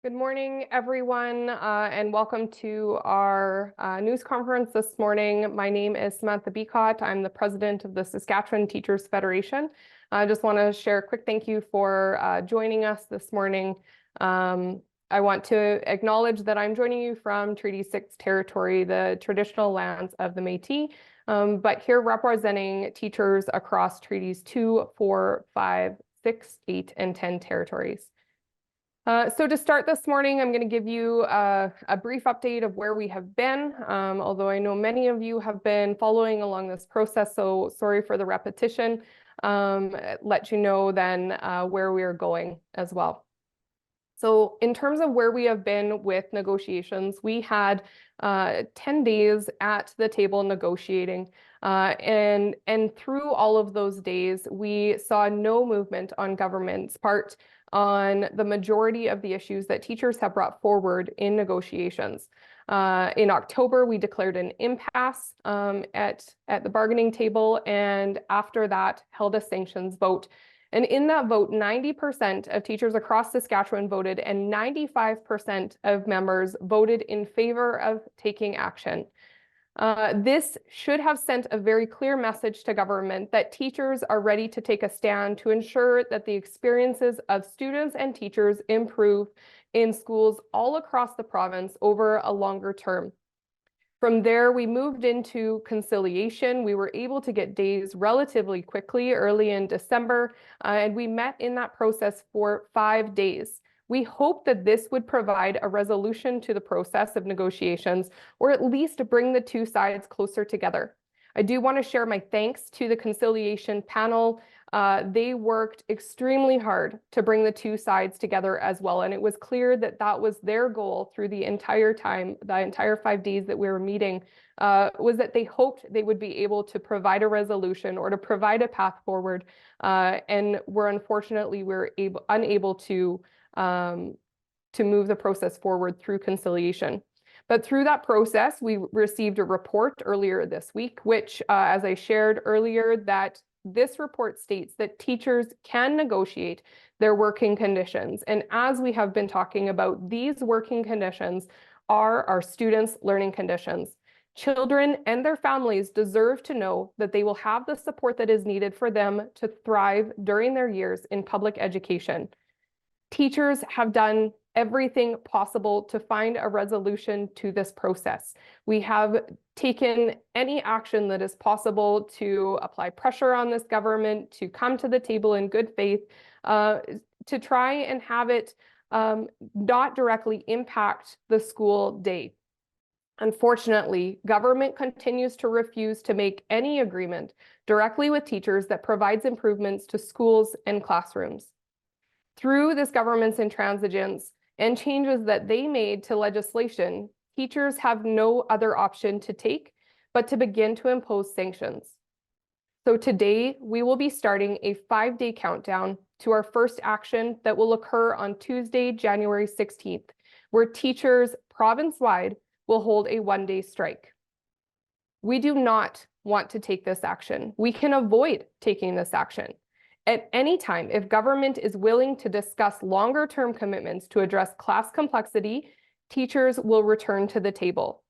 Good morning, everyone, and welcome to our news conference this morning. My name is Samantha Becotte. I'm the president of the Saskatchewan Teachers Federation. I just want to share a quick thank you for joining us this morning. I want to acknowledge that I'm joining you from Treaty 6 territory, the traditional lands of the Métis, but here representing teachers across Treaties 2, 4, 5, 6, 8, and 10 territories. So to start this morning, I'm going to give you a brief update of where we have been, although I know many of you have been following along this process, so sorry for the repetition. Let you know then where we are going as well. So in terms of where we have been with negotiations, we had 10 days at the table negotiating, and through all of those days, we saw no movement on government's part on the majority of the issues that teachers have brought forward in negotiations. In October, we declared an impasse at the bargaining table, and after that, held a sanctions vote. And in that vote, 90% of teachers across Saskatchewan voted, and 95% of members voted in favor of taking action. This should have sent a very clear message to government that teachers are ready to take a stand to ensure that the experiences of students and teachers improve in schools all across the province over a longer term. From there, we moved into conciliation. We were able to get days relatively quickly early in December, and we met in that process for 5 days. We hope that this would provide a resolution to the process of negotiations, or at least bring the two sides closer together. I do want to share my thanks to the conciliation panel. They worked extremely hard to bring the two sides together as well, and it was clear that that was their goal through the entire time, the entire 5 days that we were meeting, was that they hoped they would be able to provide a resolution or to provide a path forward, and unfortunately unable to move the process forward through conciliation. But through that process, we received a report earlier this week, which, as I shared earlier, that this report states that teachers can negotiate their working conditions. And as we have been talking about, these working conditions are our students' learning conditions. Children and their families deserve to know that they will have the support that is needed for them to thrive during their years in public education. Teachers have done everything possible to find a resolution to this process. We have taken any action that is possible to apply pressure on this government to come to the table in good faith, to try and have it not directly impact the school day. Unfortunately, government continues to refuse to make any agreement directly with teachers that provides improvements to schools and classrooms. Through this government's intransigence and changes that they made to legislation, teachers have no other option to take but to begin to impose sanctions. So today, we will be starting a 5-day countdown to our first action that will occur on Tuesday, January 16th, where teachers province-wide will hold a 1-day strike. We do not want to take this action. We can avoid taking this action. At any time, if government is willing to discuss longer-term commitments to address class complexity, teachers will return to the table.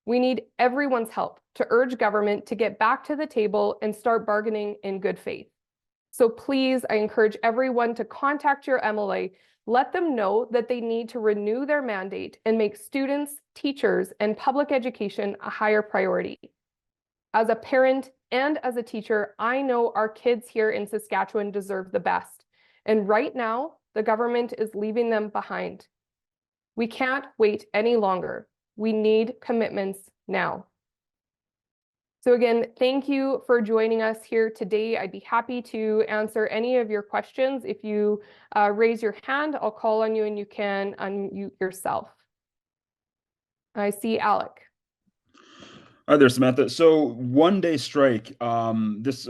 We need everyone's help to urge government to get back to the table and start bargaining in good faith. So please, I encourage everyone to contact your MLA, let them know that they need to renew their mandate and make students, teachers, and public education a higher priority. As a parent and as a teacher, I know our kids here in Saskatchewan deserve the best. And right now, the government is leaving them behind. We can't wait any longer. We need commitments now. So again, thank you for joining us here today. I'd be happy to answer any of your questions. If you raise your hand, I'll call on you and you can unmute yourself. I see Alec. Hi there, Samantha. So 1-day strike, this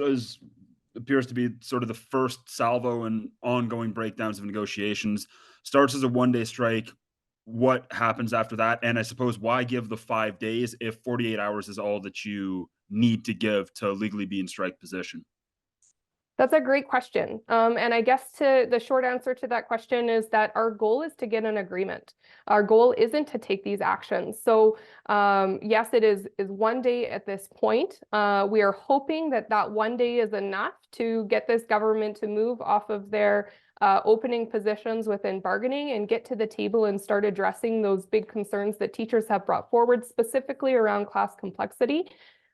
appears to be sort of the first salvo in ongoing breakdowns of negotiations. Starts as a 1-day strike. What happens after that? And I suppose why give the 5 days if 48 hours is all that you need to give to legally be in strike position? That's a great question. And I guess the short answer to that question is that our goal is to get an agreement. Our goal isn't to take these actions. So yes, it is one day at this point. We are hoping that that one day is enough to get this government to move off of their opening positions within bargaining and get to the table and start addressing those big concerns that teachers have brought forward, specifically around class complexity.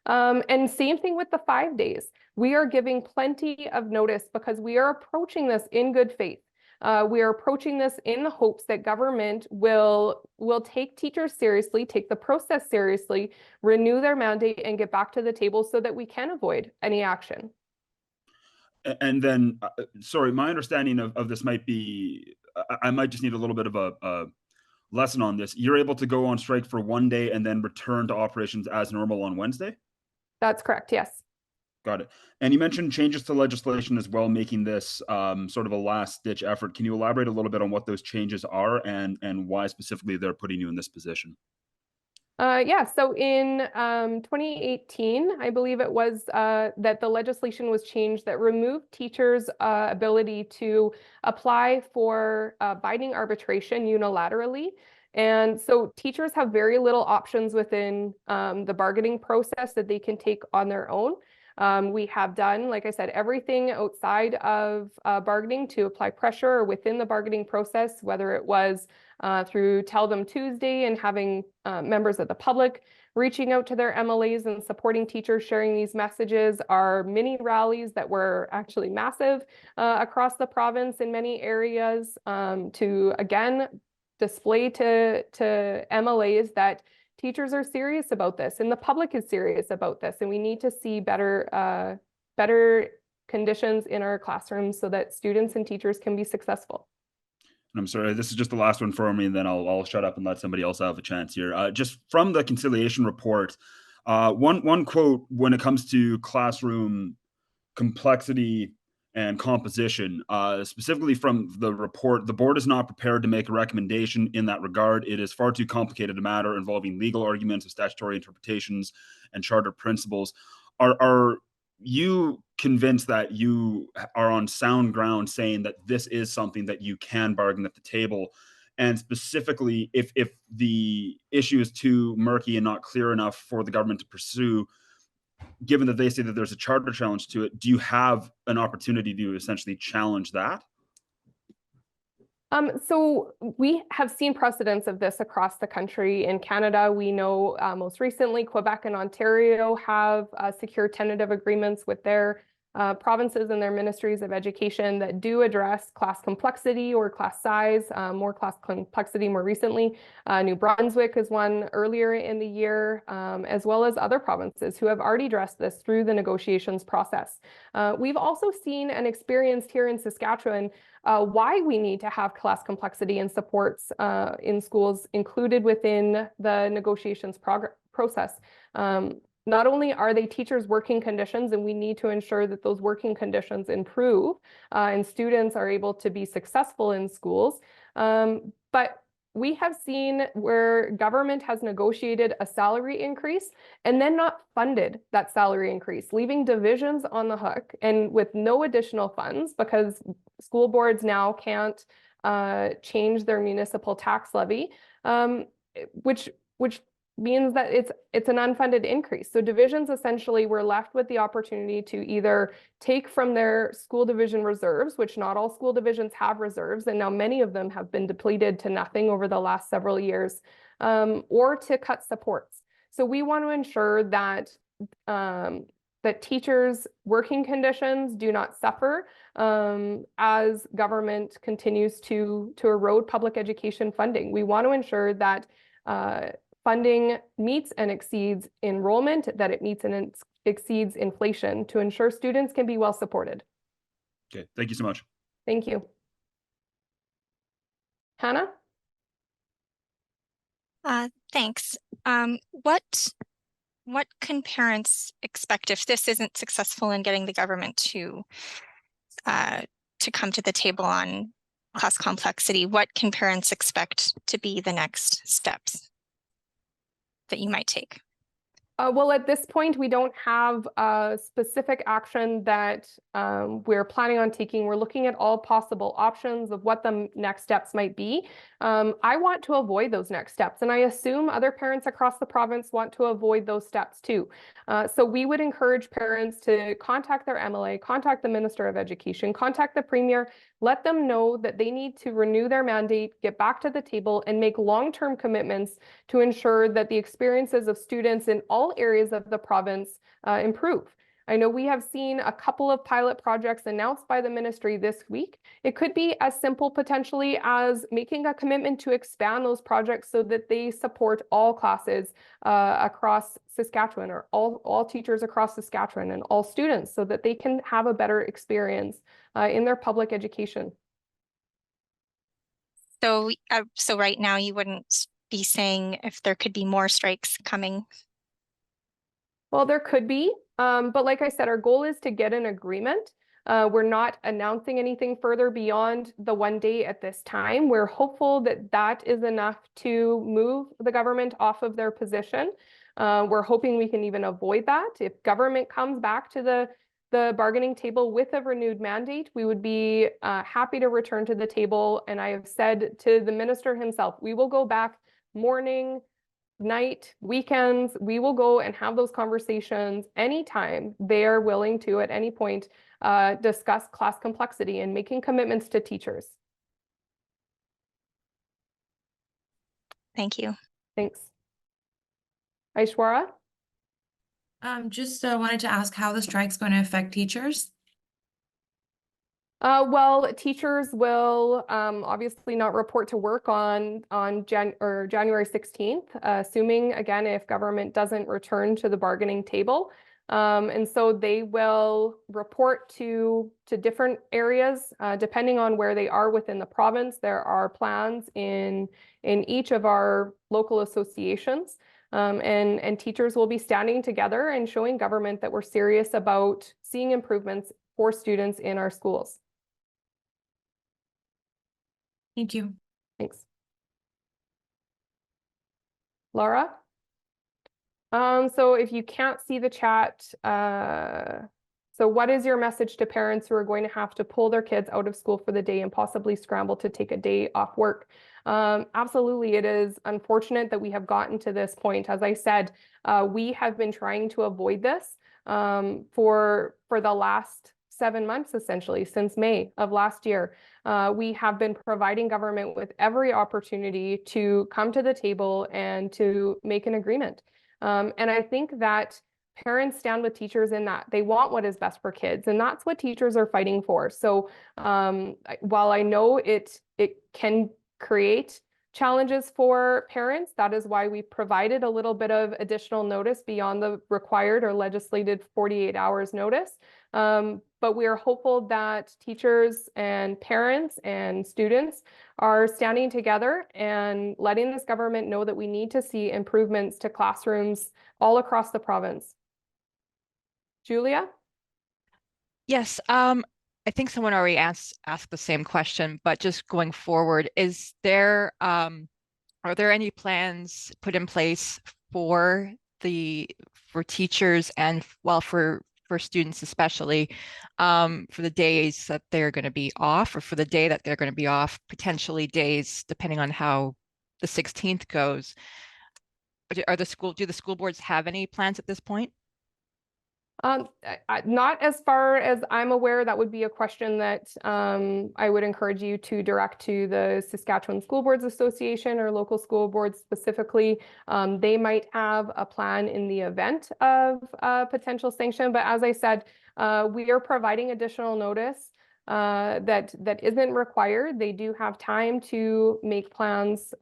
And same thing with the 5 days. We are giving plenty of notice because we are approaching this in good faith. We are approaching this in the hopes that government will take teachers seriously, take the process seriously, renew their mandate, and get back to the table so that we can avoid any action. And then, sorry, my understanding of this might be, I might just need a little bit of a lesson on this. You're able to go on strike for one day and then return to operations as normal on Wednesday? That's correct, yes. Got it. And you mentioned changes to legislation as well, making this sort of a last-ditch effort. Can you elaborate a little bit on what those changes are and why specifically they're putting you in this position? Yeah, so in 2018, I believe it was that the legislation was changed that removed teachers' ability to apply for binding arbitration unilaterally. And so teachers have very little options within the bargaining process that they can take on their own. We have done, like I said, everything outside of bargaining to apply pressure within the bargaining process, whether it was through Tell Them Tuesday and having members of the public reaching out to their MLAs and supporting teachers sharing these messages, our mini rallies that were actually massive across the province in many areas to, again, display to MLAs that teachers are serious about this and the public is serious about this, and we need to see better conditions in our classrooms so that students and teachers can be successful. And I'm sorry, this is just the last one for me, and then I'll shut up and let somebody else have a chance here. Just from the conciliation report, one quote when it comes to classroom complexity and composition, specifically from the report, the board is not prepared to make a recommendation in that regard. It is far too complicated a matter involving legal arguments of statutory interpretations and charter principles. Are you convinced that you are on sound ground saying that this is something that you can bargain at the table? And specifically, if the issue is too murky and not clear enough for the government to pursue, given that they say that there's a charter challenge to it, do you have an opportunity to essentially challenge that? So we have seen precedents of this across the country. In Canada, we know most recently Quebec and Ontario have secured tentative agreements with their provinces and their ministries of education that do address class complexity or class size, more class complexity more recently. New Brunswick is one earlier in the year, as well as other provinces who have already addressed this through the negotiations process. We've also seen and experienced here in Saskatchewan why we need to have class complexity and supports in schools included within the negotiations process. Not only are they teachers' working conditions, and we need to ensure that those working conditions improve and students are able to be successful in schools, but we have seen where government has negotiated a salary increase and then not funded that salary increase, leaving divisions on the hook and with no additional funds because school boards now can't change their municipal tax levy, which means that it's an unfunded increase. So divisions essentially were left with the opportunity to either take from their school division reserves, which not all school divisions have reserves, and now many of them have been depleted to nothing over the last several years, or to cut supports. So we want to ensure that that teachers' working conditions do not suffer as government continues to erode public education funding. We want to ensure that funding meets and exceeds enrollment, that it meets and exceeds inflation to ensure students can be well supported. Okay, thank you so much. Thank you. Hannah? Thanks. What can parents expect if this isn't successful in getting the government to come to the table on class complexity? What can parents expect to be the next steps that you might take? Well, at this point, we don't have a specific action that we're planning on taking. We're looking at all possible options of what the next steps might be. I want to avoid those next steps, and I assume other parents across the province want to avoid those steps too. So we would encourage parents to contact their MLA, contact the Minister of Education, contact the Premier, let them know that they need to renew their mandate, get back to the table, and make long-term commitments to ensure that the experiences of students in all areas of the province improve. I know we have seen a couple of pilot projects announced by the ministry this week. It could be as simple potentially as making a commitment to expand those projects so that they support all classes across Saskatchewan, or all teachers across Saskatchewan and all students, so that they can have a better experience in their public education. So, so right now you wouldn't be saying if there could be more strikes coming? Well, there could be, but like I said, our goal is to get an agreement. We're not announcing anything further beyond the 1 day at this time. We're hopeful that that is enough to move the government off of their position. We're hoping we can even avoid that. If government comes back to the bargaining table with a renewed mandate, we would be happy to return to the table. And I have said to the minister himself, we will go back morning, night, weekends. We will go and have those conversations anytime they are willing to, at any point, discuss class complexity and making commitments to teachers. Thank you. Thanks. Aishwara? Just wanted to ask how the strike's going to affect teachers. Well, teachers will obviously not report to work on January 16th, assuming, again, if government doesn't return to the bargaining table. And so they will report to different areas, depending on where they are within the province. There are plans in each of our local associations. And teachers will be standing together and showing government that we're serious about seeing improvements for students in our schools. Thank you. Thanks. Laura? So if you can't see the chat, so what is your message to parents who are going to have to pull their kids out of school for the day and possibly scramble to take a day off work? Absolutely, it is unfortunate that we have gotten to this point. As I said, we have been trying to avoid this for the last 7 months, essentially, since May of last year. We have been providing government with every opportunity to come to the table and to make an agreement. And I think that parents stand with teachers in that they want what is best for kids, and that's what teachers are fighting for. So while I know it can create challenges for parents, that is why we provided a little bit of additional notice beyond the required or legislated 48 hours notice. But we are hopeful that teachers and parents and students are standing together and letting this government know that we need to see improvements to classrooms all across the province. Julia? Yes, I think someone already asked the same question, but just going forward, is there are there any plans put in place for teachers and for students especially, for the days that they're going to be off, or for the day that they're going to be off, potentially days depending on how the 16th goes? Do the school boards have any plans at this point? Not as far as I'm aware. That would be a question that I would encourage you to direct to the Saskatchewan School Boards Association or local school boards specifically. They might have a plan in the event of a potential sanction, but as I said, we are providing additional notice that isn't required. They do have time to make plans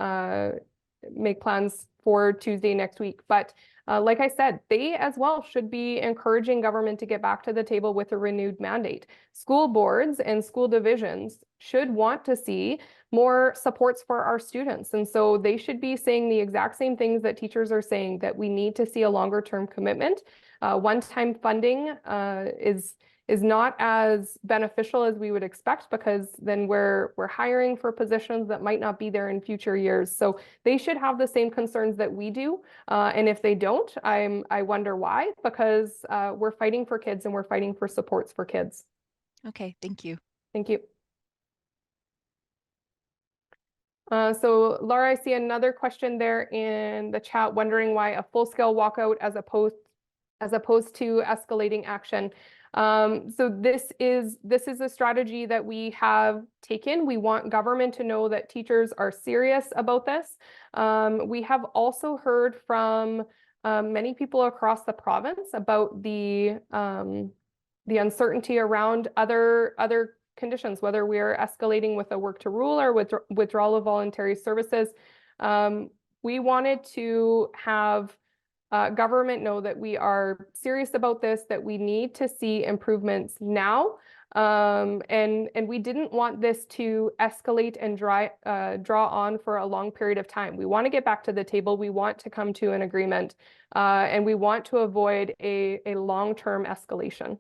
for Tuesday next week, but like I said, they as well should be encouraging government to get back to the table with a renewed mandate. School boards and school divisions should want to see more supports for our students. And so they should be saying the exact same things that teachers are saying, that we need to see a longer term commitment. One-time funding is is not as beneficial as we would expect, because then we're hiring for positions that might not be there in future years. So they should have the same concerns that we do. And if they don't, I wonder why, because we're fighting for kids and we're fighting for supports for kids. Okay, thank you. Thank you. So Laura, I see another question there in the chat, wondering why a full-scale walkout as opposed to escalating action. So this is a strategy that we have taken. We want government to know that teachers are serious about this. We have also heard from many people across the province about the uncertainty around other conditions, whether we're escalating with a work to rule or withdrawal of voluntary services. We wanted to have government know that we are serious about this, that we need to see improvements now. And we didn't want this to escalate and draw on for a long period of time. We want to get back to the table. We want to come to an agreement, and we want to avoid a long-term escalation.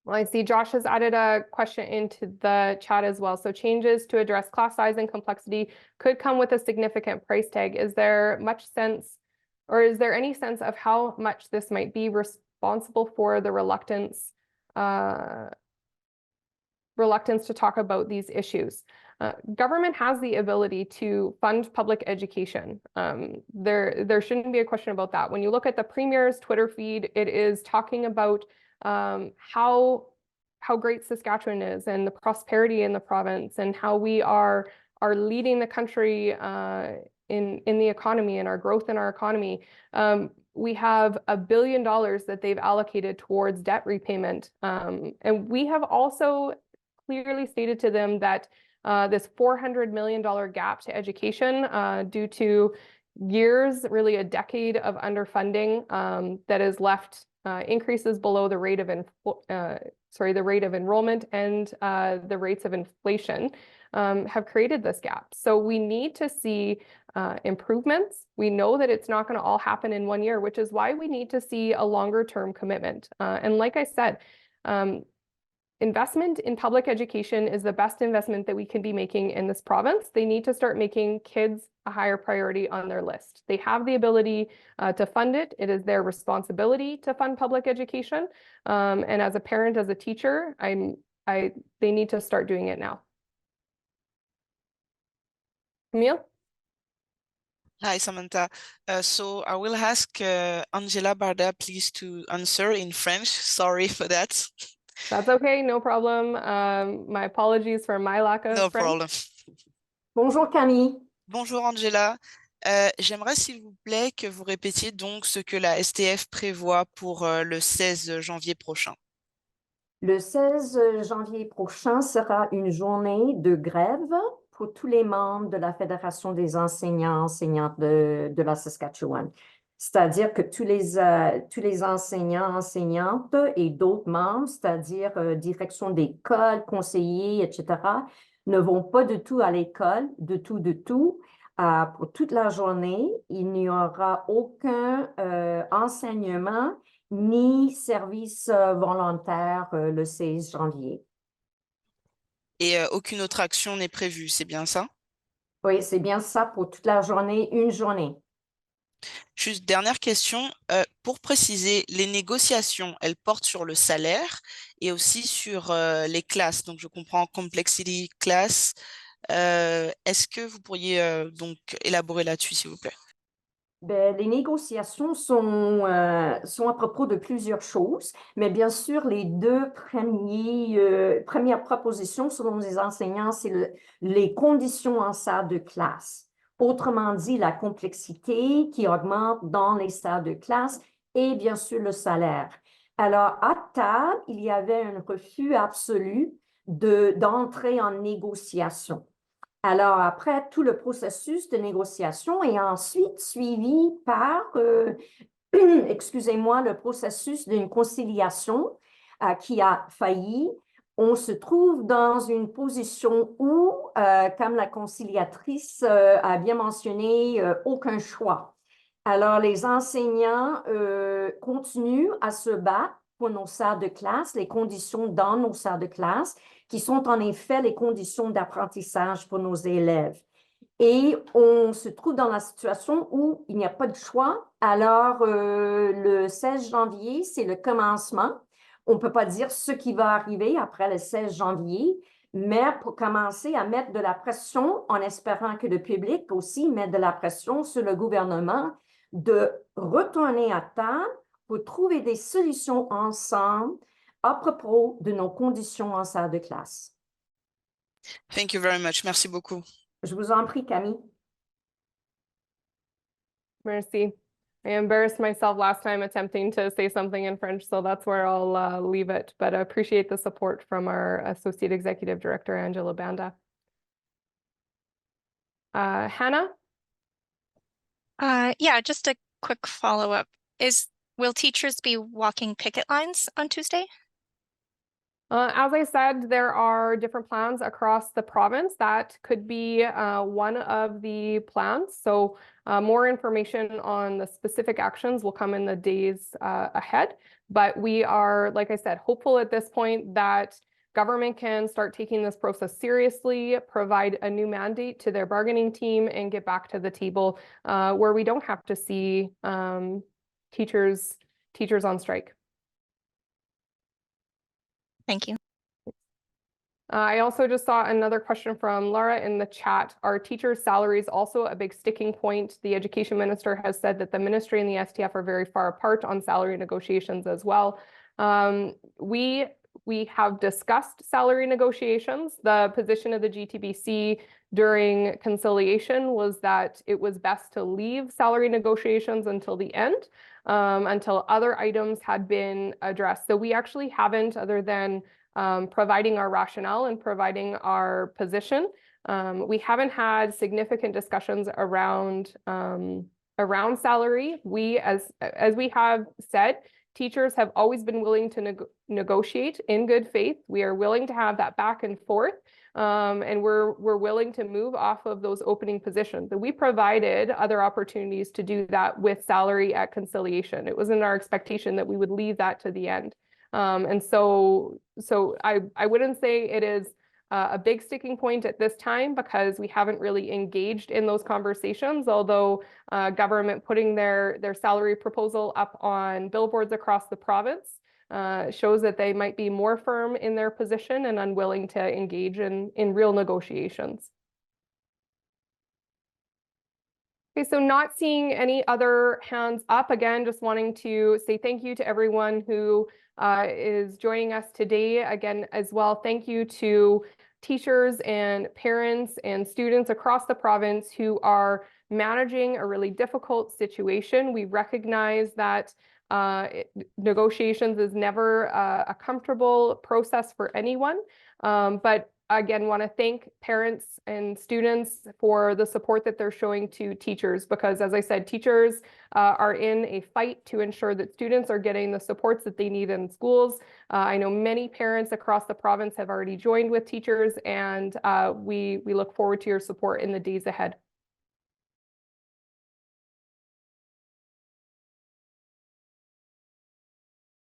Well, I see Josh has added a question into the chat as well. So changes to address class size and complexity could come with a significant price tag. Is there much sense, or is there any sense of how much this might be responsible for the reluctance to talk about these issues? Government has the ability to fund public education. There shouldn't be a question about that. When you look at the Premier's Twitter feed, it is talking about how great Saskatchewan is and the prosperity in the province, and how we are leading the country in the economy and our growth in our economy. We have $1 billion that they've allocated towards debt repayment, and we have also clearly stated to them that this $400 million gap to education due to years, really a decade of underfunding, that has left increases below the rate of enrollment and the rates of inflation, have created this gap. So we need to see improvements. We know that it's not going to all happen in 1 year, which is why we need to see a longer term commitment. And like I said, investment in public education is the best investment that we can be making in this province. They need to start making kids a higher priority on their list. They have the ability to fund it. It is their responsibility to fund public education. And as a parent, as a teacher, they need to start doing it now. Camille? Hi, Samantha. So I will ask Angela Barda, please, to answer in French. Sorry for that. That's okay, no problem. My apologies for my lack of No French. problem. Bonjour Camille. Bonjour Angela. J'aimerais s'il vous plaît que vous répétiez donc ce que la STF prévoit pour le 16 janvier prochain. Le 16 janvier prochain sera une journée de grève pour tous les membres de la Fédération des enseignantes de la Saskatchewan. C'est-à-dire que tous les enseignants, enseignantes et d'autres membres, c'est-à-dire direction d'école, conseillers, etc., ne vont pas du tout à l'école, du tout. Pour toute la journée, il n'y aura aucun enseignement ni service volontaire le 16 janvier. Et aucune autre action n'est prévue, c'est bien ça? Oui, c'est bien ça pour toute la journée, une journée. Juste dernière question, pour préciser, les négociations, elles portent sur le salaire et aussi sur les classes. Donc, je comprends complexity class. Est-ce que vous pourriez donc élaborer là-dessus, s'il vous plaît? Ben, les négociations sont à propos de plusieurs choses, mais bien sûr, les deux premières propositions selon les enseignants, c'est les conditions en salle de classe. Autrement dit, la complexité qui augmente dans les salles de classe et bien sûr le salaire. Alors, à table, il y avait un refus absolu d'entrer en négociation. Alors, après, tout le processus de négociation est ensuite suivi par, excusez-moi, le processus d'une conciliation qui a failli. On se trouve dans une position où, comme la conciliatrice a bien mentionné, aucun choix. Alors, les enseignants continuent à se battre pour nos salles de classe, les conditions dans nos salles de classe, qui sont en effet les conditions d'apprentissage pour nos élèves. Et on se trouve dans la situation où il n'y a pas de choix. Alors, le 16 janvier, c'est le commencement. On ne peut pas dire ce qui va arriver après le 16 janvier, mais pour commencer à mettre de la pression, en espérant que le public aussi mette de la pression sur le gouvernement de retourner à table pour trouver des solutions ensemble à propos de nos conditions en salle de classe. Thank you very much. Merci beaucoup. Je vous en prie, Camille. Merci. I embarrassed myself last time attempting to say something in French, so that's where I'll leave it. But I appreciate the support from our Associate Executive Director, Angela Banda. Hannah? Yeah, just a quick follow-up. Will teachers be walking picket lines on Tuesday? As I said, there are different plans across the province. That could be one of the plans. So more information on the specific actions will come in the days ahead. But we are, like I said, hopeful at this point that government can start taking this process seriously, provide a new mandate to their bargaining team, and get back to the table where we don't have to see teachers on strike. Thank you. I also just saw another question from Laura in the chat. Are teachers' salaries also a big sticking point? The education minister has said that the ministry and the STF are very far apart on salary negotiations as well. We have discussed salary negotiations. The position of the GTBC during conciliation was that it was best to leave salary negotiations until the end, until other items had been addressed. So we actually haven't, other than providing our rationale and providing our position. We haven't had significant discussions around salary. We, as we have said, teachers have always been willing to negotiate in good faith. We are willing to have that back and forth, and we're willing to move off of those opening positions. And we provided other opportunities to do that with salary at conciliation. It wasn't our expectation that we would leave that to the end. And so I wouldn't say it is a big sticking point at this time because we haven't really engaged in those conversations, although government putting their salary proposal up on billboards across the province shows that they might be more firm in their position and unwilling to engage in real negotiations. Okay, so not seeing any other hands up. Again, just wanting to say thank you to everyone who is joining us today. Again, as well, thank you to teachers and parents and students across the province who are managing a really difficult situation. We recognize that negotiations is never a comfortable process for anyone, but again, want to thank parents and students for the support that they're showing to teachers, because as I said, teachers are in a fight to ensure that students are getting the supports that they need in schools. I know many parents across the province have already joined with teachers, and we look forward to your support in the days ahead.